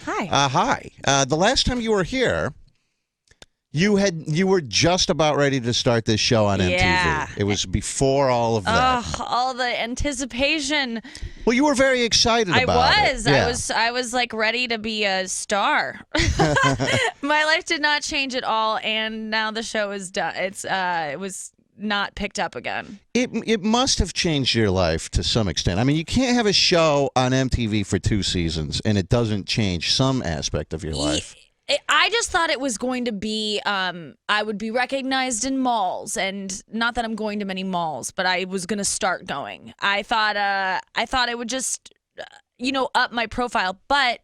Hi. Hi. The last time you were here, you were just about ready to start this show on MTV. Yeah. It was before all of that. Oh, all the anticipation. Well, you were very excited about it. Yeah. I was like ready to be a star. My life did not change at all, and now the show is done. It was not picked up again. It must have changed your life to some extent. I mean, you can't have a show on MTV for 2 seasons and it doesn't change some aspect of your life. I just thought it was going to be, I would be recognized in malls, and not that I'm going to many malls, but I was going to start going. I thought it would just, up my profile, but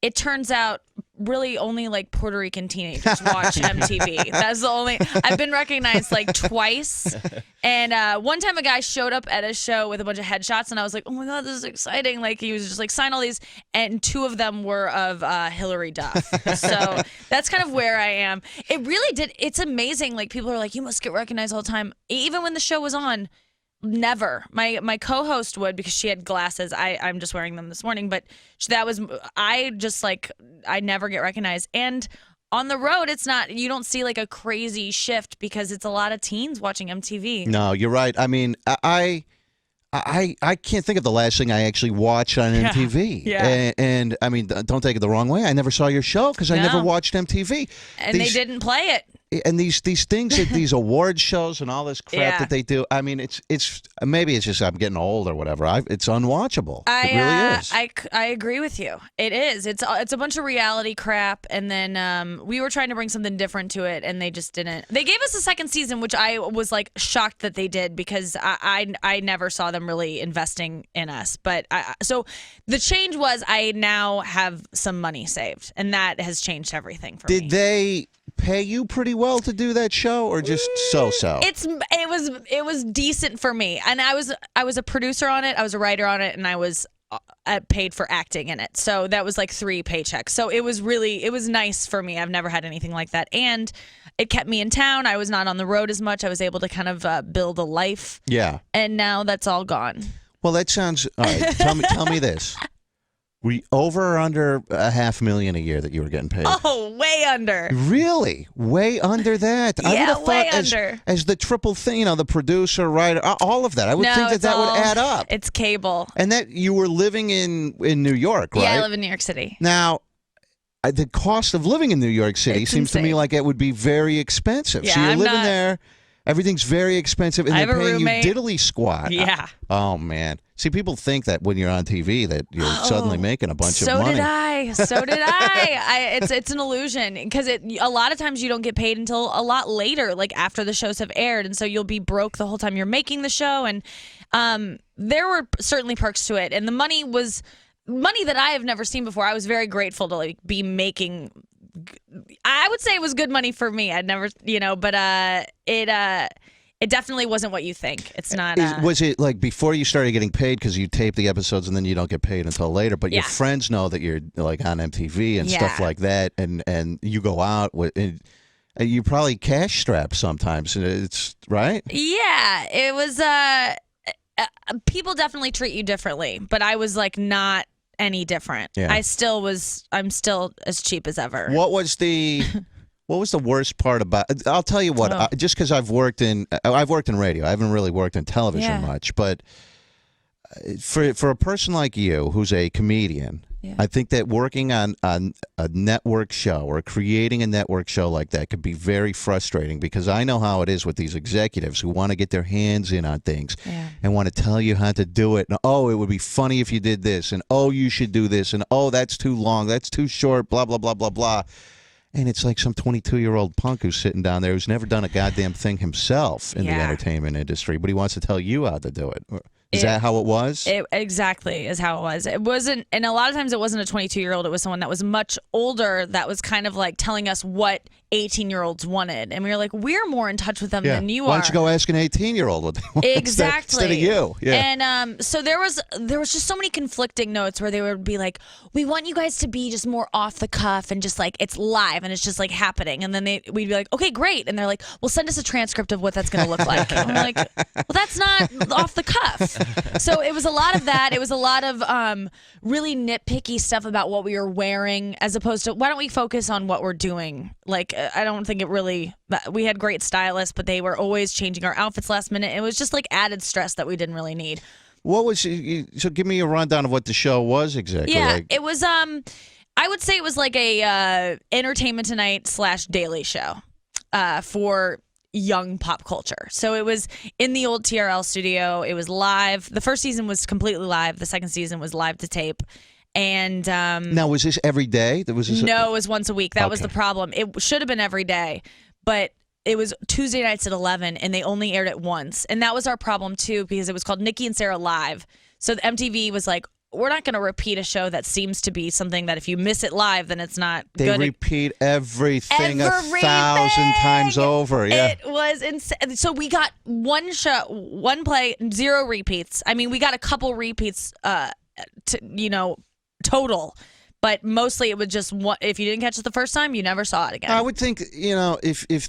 it turns out really only like Puerto Rican teenagers watch MTV. That's the only. I've been recognized like twice, and one time a guy showed up at a show with a bunch of headshots, and I was like, "Oh my god, this is exciting!" Like he was just like, "Sign all these," and 2 of them were of Hillary Duff. So that's kind of where I am. It really did. It's amazing. Like people are like, "You must get recognized all the time," even when the show was on. Never. My co-host would, because she had glasses. I'm just wearing them this morning, but I never get recognized. And on the road, it's not, you don't see like a crazy shift because it's a lot of teens watching MTV. No, you're right. I mean, I can't think of the last thing I actually watched on MTV. Yeah. And I mean, don't take it the wrong way. I never saw your show because I never watched MTV. And they didn't play it. And these things, these award shows and all this crap that they do. I mean, it's maybe it's just I'm getting old or whatever. It's unwatchable. It really is. I agree with you. It is. It's a bunch of reality crap, and then we were trying to bring something different to it, and they just didn't. They gave us a second season, which I was like shocked that they did, because I never saw them really investing in us. But so the change was I now have some money saved, and that has changed everything for me. Did they pay you pretty well to do that show, or just so-so? It was decent for me, and I was a producer on it, I was a writer on it, and I was paid for acting in it. So that was like 3 paychecks. So it was nice for me. I've never had anything like that, and it kept me in town. I was not on the road as much. I was able to kind of build a life. Yeah. And now that's all gone. Well, that sounds all right. Tell me this. Were you over or under $500,000 a year that you were getting paid? Oh, way under. Really? Way under that? Yeah, I would have way thought under. As the triple thing, the producer, writer, all of that. I would think that would add up. It's cable. And that you were living in New York, right? Yeah, I live in New York City. Now, the cost of living in New York City seems to me like it would be very expensive. Yeah, so you're living there. Everything's very expensive, and they're paying you diddly squat. Yeah. Oh, man. See, people think that when you're on TV that you're suddenly making a bunch of money. So did I. It's an illusion, because a lot of times you don't get paid until a lot later, like after the shows have aired, and so you'll be broke the whole time you're making the show. And there were certainly perks to it, and the money was money that I have never seen before. I was very grateful to be making. I would say it was good money for me. I'd never, but it definitely wasn't what you think. It's not. Was it like before you started getting paid, because you tape the episodes and then you don't get paid until later, but your friends know that you're like on MTV and stuff like that, and you go out with, and you probably cash strapped sometimes. It's right. Yeah, it was. People definitely treat you differently, but I was like not any different. Yeah. I'm still as cheap as ever. What was the worst part about? I'll tell you what. Just because I've worked in radio, I haven't really worked in television much. But for a person like you, who's a comedian, I think that working on a network show or creating a network show like that could be very frustrating, because I know how it is with these executives who want to get their hands in on things and want to tell you how to do it. And it would be funny if you did this, and you should do this, and that's too long, that's too short, blah blah blah blah blah. And it's like some 22-year-old punk who's sitting down there who's never done a goddamn thing himself in the entertainment industry, but he wants to tell you how to do it. Is that how it was? It exactly is how it was. It wasn't, and a lot of times it wasn't a 22-year-old. It was someone that was much older that was kind of like telling us what 18-year-olds wanted, and we were like, we're more in touch with them than you are. Why don't you go ask an 18-year-old what they want instead of you? Yeah. And so there was just so many conflicting notes where they would be like, we want you guys to be just more off the cuff and just like it's live and it's just like happening, and then we'd be like, okay, great, and they're like, well, send us a transcript of what that's going to look like. And we're like, well, that's not off the cuff. So it was a lot of that. It was a lot of really nitpicky stuff about what we were wearing, as opposed to, why don't we focus on what we're doing? Like, I don't think it really, we had great stylists, but they were always changing our outfits last minute. It was just like added stress that we didn't really need. What was, so give me a rundown of what the show was exactly. Yeah, like, it was, I would say it was like a Entertainment Tonight / Daily Show for young pop culture. So it was in the old TRL studio. It was live. The first season was completely live. The second season was live to tape. And now, was this every day? No, it was once a week. That was the problem. It should have been every day, but it was Tuesday nights at 11, and they only aired it once. And that was our problem, too, because it was called Nikki and Sarah Live. So the MTV was like, we're not going to repeat a show that seems to be something that if you miss it live, then it's not good. They repeat everything 1,000 times over. Yeah. It was insane. So we got one show, one play, 0 repeats. I mean, we got a couple repeats, total. But mostly it was just one. If you didn't catch it the first time, you never saw it again. I would think, if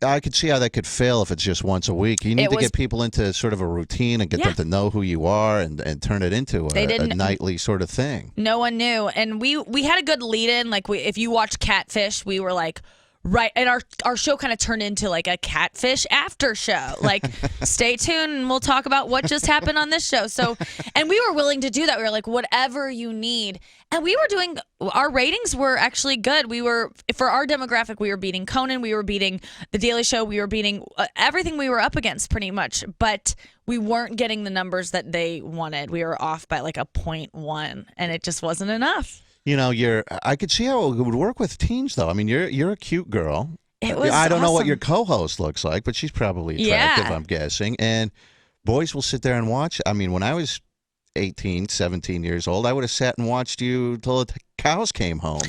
I could see how that could fail if it's just once a week. You need to get people into sort of a routine and get them to know who you are and turn it into a nightly sort of thing. No one knew. And we had a good lead in. Like, if you watch Catfish, we were like, right, and our show kind of turned into like a Catfish after show. Like, stay tuned and we'll talk about what just happened on this show. So, and we were willing to do that. We were like, whatever you need. And we were doing, our ratings were actually good. We were, for our demographic, we were beating Conan, we were beating The Daily Show, we were beating everything we were up against pretty much. But we weren't getting the numbers that they wanted. We were off by like a 0.1, and it just wasn't enough. I could see how it would work with teens, though. I mean, you're a cute girl. It was I don't know what awesome. your co-host looks like, but she's probably attractive, I'm guessing. And boys will sit there and watch. I mean, when I was 18, 17 years old, I would have sat and watched you till the cows came home,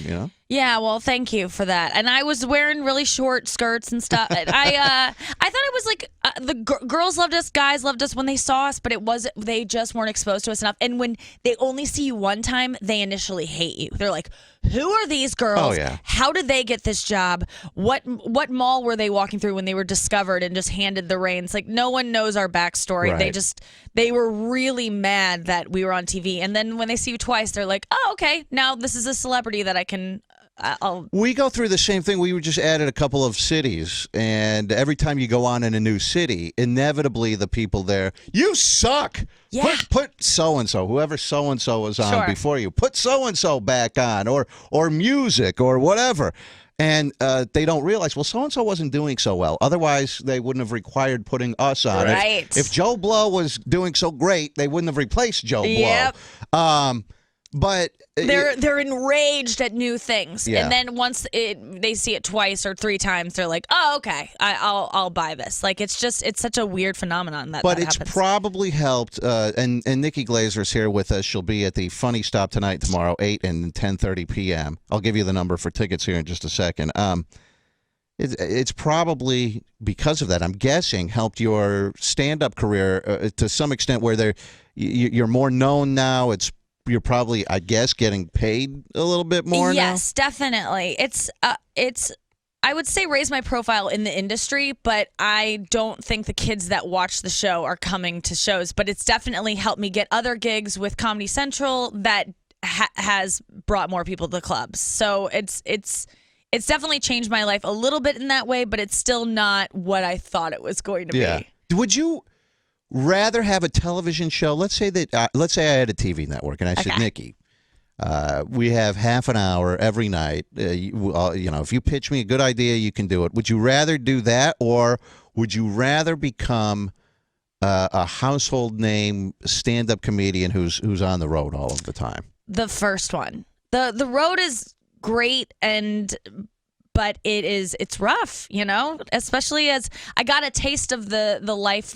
Yeah, well, thank you for that. And I was wearing really short skirts and stuff. I thought it was like the girls loved us, guys loved us when they saw us, but they just weren't exposed to us enough. And when they only see you one time, they initially hate you. They're like, who are these girls? Oh, yeah. How did they get this job? What mall were they walking through when they were discovered and just handed the reins? Like, no one knows our backstory. Right. They were really mad that we were on TV. And then when they see you twice, they're like, oh, okay, now this is a celebrity that I can... We go through the same thing. We were just added a couple of cities, and every time you go on in a new city, inevitably the people there, you suck. Yeah. Put so-and-so, whoever so-and-so was on before you, put so-and-so back on, or music, or whatever. And they don't realize, well, so-and-so wasn't doing so well. Otherwise, they wouldn't have required putting us on. Right. If Joe Blow was doing so great, they wouldn't have replaced Joe Yep. Blow. But they're enraged at new things, Yeah. and then once they see it twice or 3 times, they're like, "Oh, okay, I'll buy this." Like, it's such a weird phenomenon that. But that it's happens. probably helped. And Nikki Glaser is here with us. She'll be at the Funny Stop tonight, tomorrow, 8 and 10:30 p.m. I'll give you the number for tickets here in just a second. It's probably because of that, I'm guessing, helped your stand-up career to some extent, where you're more known now. You're probably, I guess, getting paid a little bit more now? Yes, definitely. It's I would say raise my profile in the industry, but I don't think the kids that watch the show are coming to shows. But it's definitely helped me get other gigs with Comedy Central that has brought more people to the clubs. So it's definitely changed my life a little bit in that way, but it's still not what I thought it was going to be. Would you rather have a television show? Let's say I had a TV network and I said, Nikki, we have half an hour every night. If you pitch me a good idea, you can do it. Would you rather do that, or would you rather become a household name stand-up comedian who's on the road all of the time? The first one. The road is great, but it's rough, especially as I got a taste of the life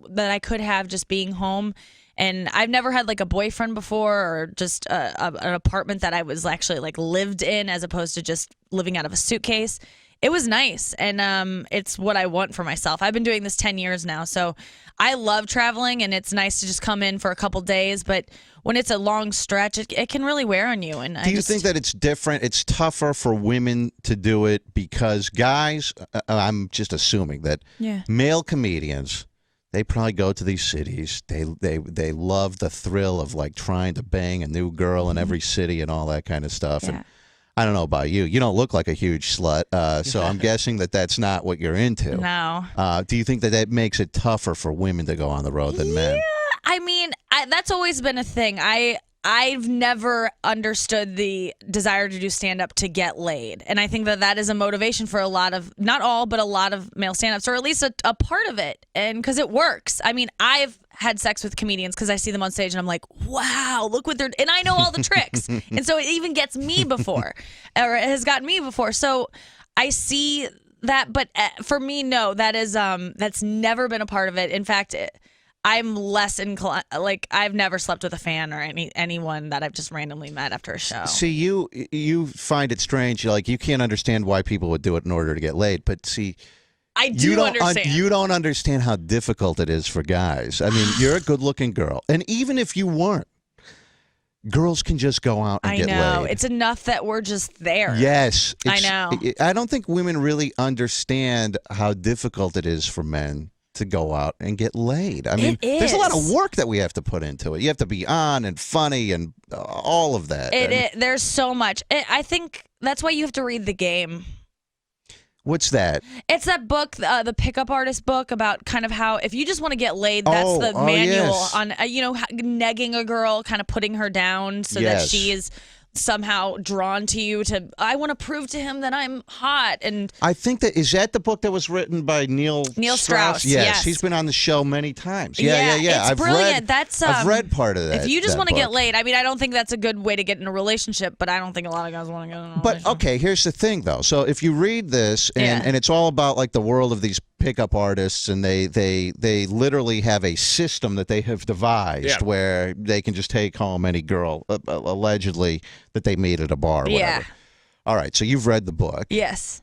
that I could have just being home. And I've never had like a boyfriend before, or just an apartment that I was actually like lived in, as opposed to just living out of a suitcase. It was nice, and it's what I want for myself. I've been doing this 10 years now, so I love traveling, and it's nice to just come in for a couple days. But when it's a long stretch, it can really wear on you. And do you think that it's different? It's tougher for women to do it because guys, I'm just assuming that male comedians, they probably go to these cities. They love the thrill of like trying to bang a new girl in every city and all that kind of stuff. Yeah. And I don't know about you. You don't look like a huge slut, so I'm guessing that that's not what you're into. No. Do you think that that makes it tougher for women to go on the road than men? Yeah, I mean, that's always been a thing. I've never understood the desire to do stand-up to get laid. And I think that is a motivation for a lot of, not all, but a lot of male stand-ups, or at least a part of it. And because it works. I mean, I've had sex with comedians because I see them on stage and I'm like, wow, look what they're, and I know all the tricks. And so it even gets me before, or it has gotten me before. So I see that, but for me, no, that's never been a part of it. In fact, I'm less inclined. Like, I've never slept with a fan or anyone that I've just randomly met after a show. See, you find it strange. Like, you can't understand why people would do it in order to get laid. But see, I do understand. You don't understand how difficult it is for guys. I mean, you're a good-looking girl, and even if you weren't, girls can just go out and get laid. I know. It's enough that we're just there. Yes. I know. I don't think women really understand how difficult it is for men to go out and get laid. I mean, there's a lot of work that we have to put into it. You have to be on and funny and all of that. There's so much. I think that's why you have to read The Game. What's that? It's that book, the Pickup Artist book, about kind of how if you just want to get laid, that's the manual on, negging a girl, kind of putting her down so that she is somehow drawn to you to, I want to prove to him that I'm hot. And I think is that the book that was written by Neil Strauss? Yes. He's been on the show many times. Yeah. It's brilliant. I've read part of that. If you just want to get book. laid, I mean, I don't think that's a good way to get in a relationship, but I don't think a lot of guys want to get in a relationship. But okay, here's the thing though. So if you read this and it's all about like the world of these pickup artists, and they literally have a system that they have devised where they can just take home any girl allegedly that they meet at a bar or whatever. All right, so you've read the book. Yes.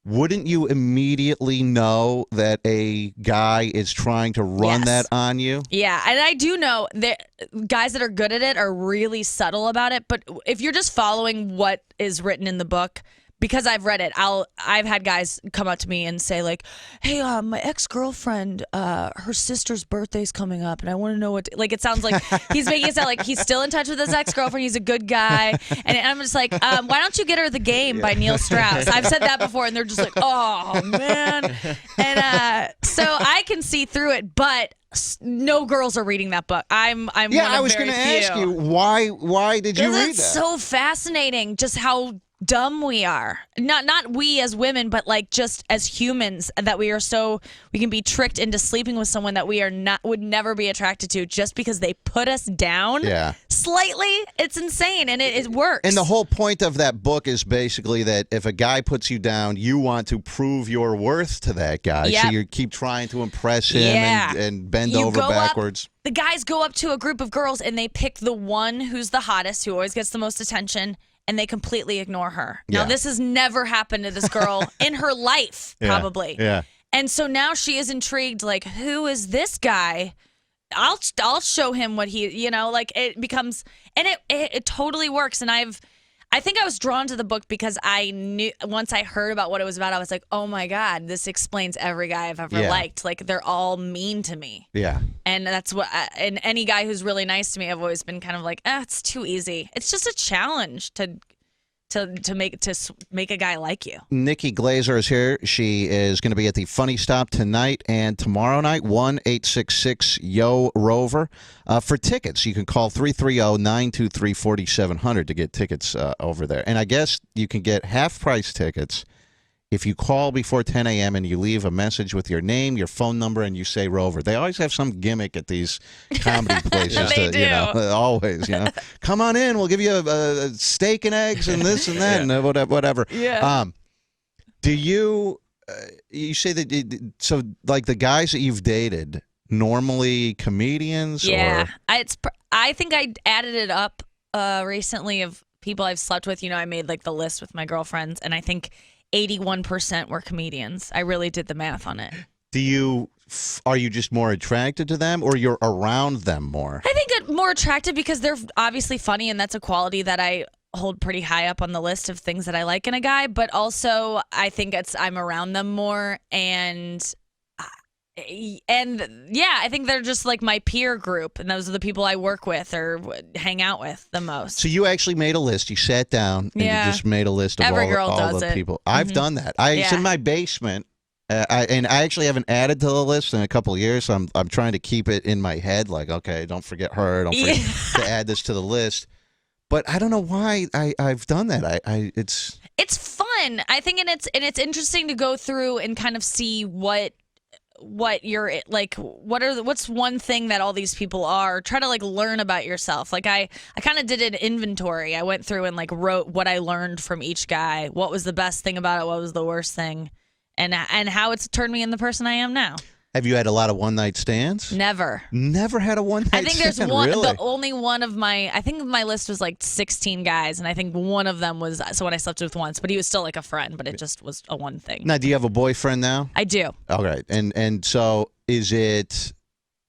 Wouldn't you immediately know that a guy is trying to run that on you? Yeah, and I do know that guys that are good at it are really subtle about it, but if you're just following what is written in the book, because I've read it, I've had guys come up to me and say like, "Hey, my ex-girlfriend, her sister's birthday's coming up, and I want to know what." Like, it sounds like he's making it sound like he's still in touch with his ex-girlfriend. He's a good guy, and I'm just like, "Why don't you get her The Game by Neil Strauss?" I've said that before, and they're just like, "Oh man," and so I can see through it, but no girls are reading that book. I'm yeah. I was going to ask you why did you read that? It's so fascinating, just how dumb we are. Not we as women, but like just as humans, that we can be tricked into sleeping with someone that we would never be attracted to just because they put us down slightly. It's insane, and it works. And the whole point of that book is basically that if a guy puts you down, you want to prove your worth to that guy. So you keep trying to impress him and bend over backwards. The guys go up to a group of girls and they pick the one who's the hottest, who always gets the most attention, and they completely ignore her. Now, this has never happened to this girl in her life, probably. Yeah. And so now she is intrigued, like, who is this guy? I'll show him what he, like, it becomes, and it totally works. And I think I was drawn to the book because I knew, once I heard about what it was about, I was like, oh my God, this explains every guy I've ever liked. Like, they're all mean to me. Yeah. And that's what, and any guy who's really nice to me, I've always been kind of like, it's too easy. It's just a challenge to make a guy like you. Nikki Glaser is here. She is going to be at the Funny Stop tonight and tomorrow night. 1-866-YO-ROVER. For tickets, you can call 330-923-4700 to get tickets over there. And I guess you can get half-price tickets if you call before 10 a.m. and you leave a message with your name, your phone number, and you say Rover. They always have some gimmick at these comedy places. They do. Always, Come on in. We'll give you a steak and eggs and this and that and whatever. Yeah. Do you say that, so like the guys that you've dated, normally comedians? Yeah. I think I added it up recently of people I've slept with. I made like the list with my girlfriends, and I think 81% were comedians. I really did the math on it. Are you just more attracted to them, or you're around them more? I think more attracted because they're obviously funny, and that's a quality that I hold pretty high up on the list of things that I like in a guy. But also, I think I'm around them more, and And yeah, I think they're just like my peer group, and those are the people I work with or hang out with the most. So you actually made a list. You sat down and you just made a list of Every girl all does the it. people. I've done that. It's in my basement. And I actually haven't added to the list in a couple of years. So I'm trying to keep it in my head, like, okay, don't forget her. Don't forget to add this to the list. But I don't know why I've done that. It's fun. I think, and it's interesting to go through and kind of see what you're like. What's one thing that all these people are? Try to like learn about yourself. Like I kind of did an inventory. I went through and like wrote what I learned from each guy. What was the best thing about it? What was the worst thing? And how it's turned me in the person I am now. Have you had a lot of one-night stands? Never. Never had a one-night stand? I think there's one. Really? The only one of my. I think my list was like 16 guys, and I think one of them was someone I slept with once, but he was still like a friend. But it just was a one thing. Now, do you have a boyfriend now? I do. All right, and so is it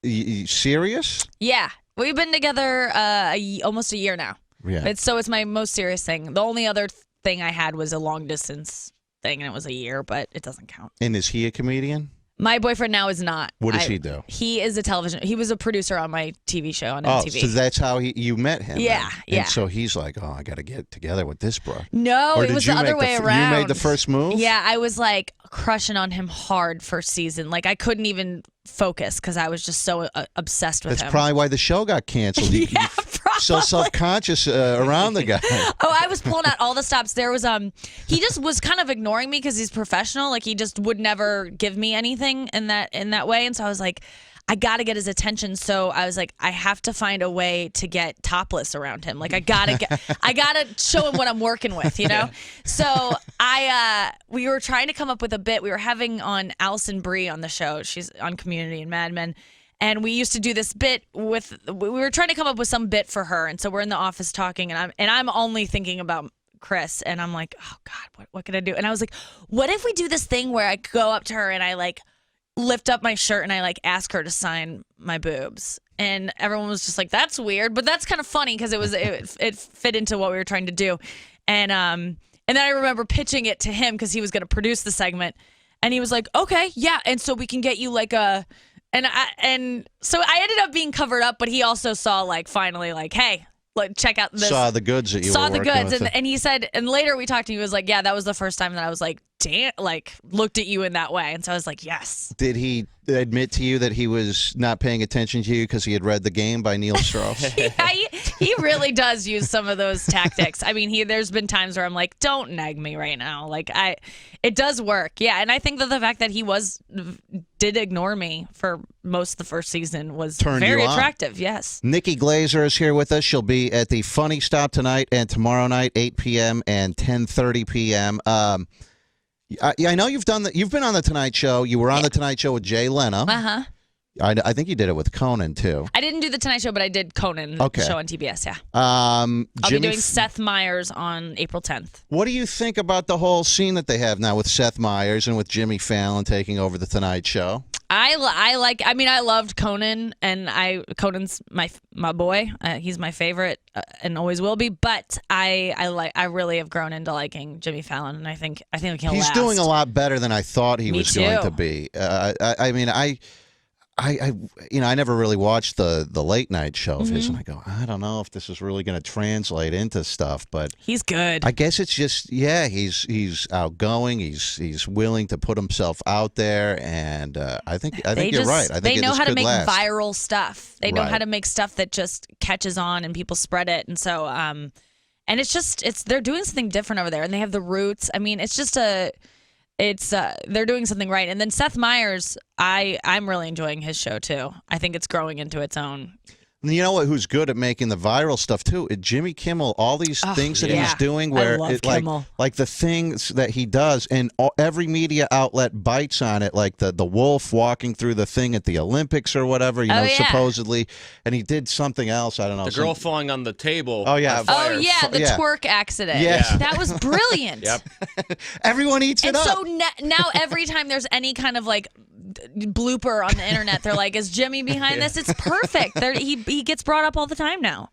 serious? Yeah, we've been together almost a year now. Yeah. It's my most serious thing. The only other thing I had was a long distance thing, and it was a year, but it doesn't count. And is he a comedian? My boyfriend now is not. What does he do? He is he was a producer on my TV show on MTV. Oh, so that's how you met him. Yeah, then. yeah. And so he's like, I got to get together with this bro. No, or it was the other way around. You made the first move? Yeah, I was like crushing on him hard first season. Like I couldn't even focus because I was just so obsessed with him. That's probably why the show got canceled. Yeah, probably. So self-conscious around the guy. Oh, I was pulling out all the stops. There was he just was kind of ignoring me because he's professional. Like he just would never give me anything in that way. And so I was like, I got to get his attention. So I was like, I have to find a way to get topless around him. Like I gotta show him what I'm working with, you know? So we were trying to come up with a bit. We were having on Allison Brie on the show. She's on Community and Mad Men. And we used to do this bit we were trying to come up with some bit for her. And so we're in the office talking and I'm only thinking about Chris. And I'm like, oh God, what could I do? And I was like, what if we do this thing where I go up to her and I like lift up my shirt and I like ask her to sign my boobs? And everyone was just like, that's weird, but that's kind of funny because it fit into what we were trying to do. And then I remember pitching it to him because he was going to produce the segment, and he was like, okay, yeah, and so we can get you like a, and so I ended up being covered up, but he also saw like finally like, hey, like check out this. Saw the goods that you saw were the working goods, with. and he said, and later we talked, and he was like, yeah, that was the first time that I was like, damn, like looked at you in that way, and so I was like, yes. Did he admit to you that he was not paying attention to you because he had read The Game by Neil Strauss? Yeah, he really does use some of those tactics. I mean, there's been times where I'm like, don't nag me right now. Like it does work. Yeah, and I think that the fact that he did ignore me for most of the first season was very attractive. Yes. Nikki Glaser is here with us. She'll be at the Funny Stop tonight and tomorrow night, 8 p.m. and 10:30 p.m. I know you've been on the Tonight Show. You were on the Tonight Show with Jay Leno. Uh-huh. I think you did it with Conan too. I didn't do the Tonight Show, but I did Conan show on TBS. Yeah. I'll be doing Seth Meyers on April 10th. What do you think about the whole scene that they have now with Seth Meyers and with Jimmy Fallon taking over the Tonight Show? I loved Conan, and Conan's my boy. He's my favorite and always will be. But I really have grown into liking Jimmy Fallon, and I think he'll He's last. doing a lot better than I thought he was going to be. I never really watched the late night show of his, and I go, I don't know if this is really going to translate into stuff, but he's good. I guess it's just, he's outgoing. He's willing to put himself out there, and I think you're right. I think they know how to make last. viral stuff. They know how to make stuff that just catches on and people spread it, and so and they're doing something different over there, and they have the roots. I mean, they're doing something right. And then Seth Meyers, I'm really enjoying his show too. I think it's growing into its own. You know what? Who's good at making the viral stuff too? Jimmy Kimmel. All these things that he's doing, where like the things that he does, and every media outlet bites on it. Like the wolf walking through the thing at the Olympics or whatever. Supposedly, and he did something else. I don't know. The girl falling on the table. Oh yeah. The twerk accident. Yeah. That was brilliant. Yep. Everyone eats it up. And so now every time there's any kind of like blooper on the internet, they're like, is Jimmy behind this? It's perfect. He gets brought up all the time now.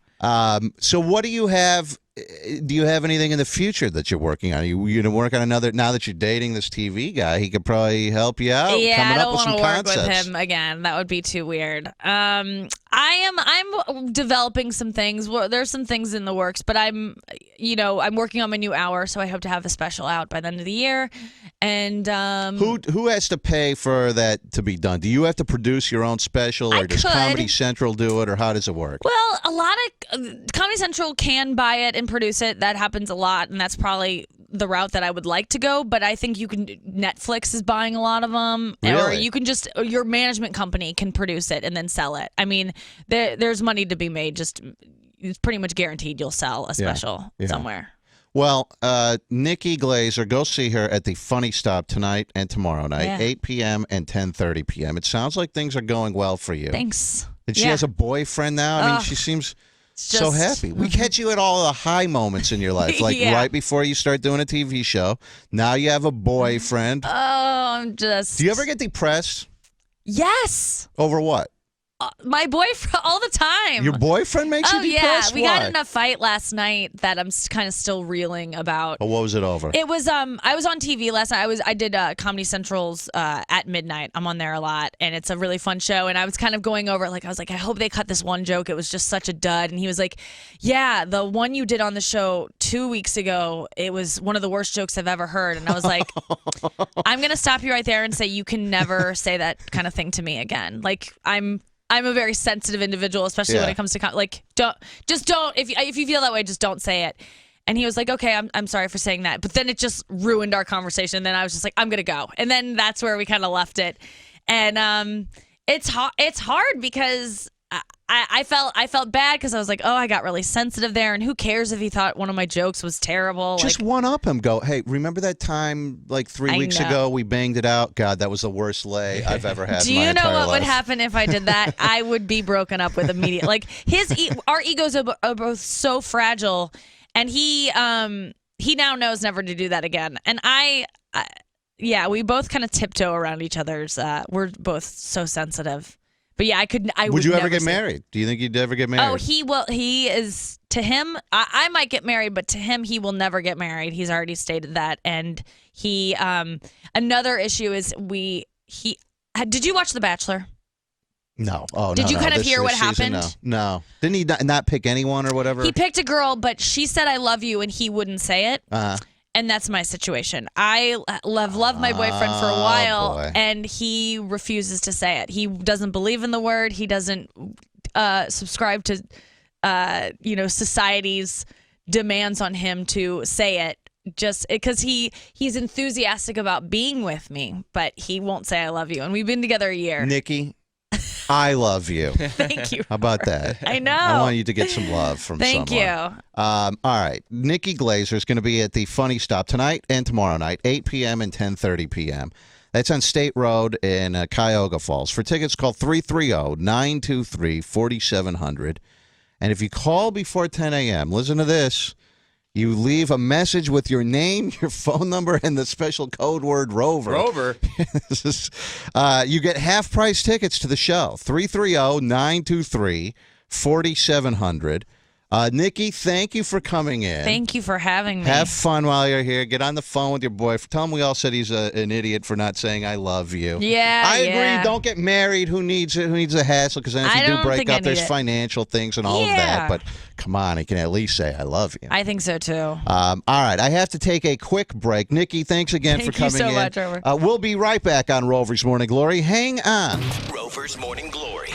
So what do you have do you have anything in the future that you're working on? Are you gonna work on another? Now that you're dating this TV guy, he could probably help you out. Yeah, coming I up don't with some want to work concepts. with him again. That would be too weird. I'm developing some things. Well, there's some things in the works, but I'm working on my new hour, so I hope to have a special out by the end of the year. And who has to pay for that to be done? Do you have to produce your own special, or does Comedy Central do it, or how does it work? Well, a lot of Comedy Central can buy it and produce it. That happens a lot, and that's probably the route that I would like to go. But I think Netflix is buying a lot of them, or you can your management company can produce it and then sell it. I mean, there's money to be made. It's pretty much guaranteed you'll sell a special somewhere. Well, Nikki Glaser, go see her at the Funny Stop tonight and tomorrow night, 8 p.m. and 10:30 p.m. It sounds like things are going well for you. Thanks. And she has a boyfriend now. I mean, she seems so happy. We catch you at all the high moments in your life, like right before you start doing a TV show. Now you have a boyfriend. Oh, I'm just... Do you ever get depressed? Yes. Over what? My boyfriend, all the time. Your boyfriend makes you depressed? We got in a fight last night that I'm kind of still reeling about. Oh, what was it over? It was I was on TV last night. I did Comedy Central's at midnight. I'm on there a lot, and it's a really fun show. And I was kind of going over it, like I was like, I hope they cut this one joke. It was just such a dud. And he was like, yeah, the one you did on the show 2 weeks ago, it was one of the worst jokes I've ever heard. And I was like, I'm gonna stop you right there and say you can never say that kind of thing to me again. Like I'm a very sensitive individual, especially when it comes to don't if you feel that way, just don't say it. And he was like, okay, I'm sorry for saying that. But then it just ruined our conversation. Then I was just like, I'm gonna go. And then that's where we kind of left it. And it's hard because I felt bad because I was like, oh, I got really sensitive there, and who cares if he thought one of my jokes was terrible? Just one up him. Go, hey, remember that time like 3 weeks ago we banged it out? God, that was the worst lay I've ever had. Do in my you know what life. would happen if I did that? I would be broken up with immediately. Like our egos are both so fragile, and he now knows never to do that again. And we both kind of tiptoe around each other's. We're both so sensitive. But yeah, would you ever get married? Do you think you'd ever get married? Oh, he will. He is, to him, I might get married, but to him, he will never get married. He's already stated that. And he, another issue is did you watch The Bachelor? No. Oh, Did you kind of hear what season, happened? No. Didn't he not pick anyone or whatever? He picked a girl, but she said, I love you, and he wouldn't say it. Uh-huh. And that's my situation. I loved my boyfriend for a while, and he refuses to say it. He doesn't believe in the word. He doesn't subscribe to, society's demands on him to say it. Just because he's enthusiastic about being with me, but he won't say I love you. And we've been together a year. Nikki, I love you. Thank you. How about that? I know. I want you to get some love from someone. Thank you. All right. Nikki Glaser is going to be at the Funny Stop tonight and tomorrow night, 8 p.m. and 10:30 p.m. That's on State Road in Cuyahoga Falls. For tickets, call 330-923-4700. And if you call before 10 a.m., listen to this. You leave a message with your name, your phone number, and the special code word Rover. Rover. You get half-price tickets to the show. 330-923-4700. Nikki, thank you for coming in. Thank you for having me. Have fun while you're here. Get on the phone with your boyfriend. Tell him we all said he's an idiot for not saying I love you. Yeah, I agree. Don't get married. Who needs it? Who needs a hassle? Because then if you do break up, there's financial things and all of that. But come on, he can at least say I love you. I think so, too. All right. I have to take a quick break. Nikki, thanks again for coming in. Thank you so much, Rover. We'll be right back on Rover's Morning Glory. Hang on. Rover's Morning Glory.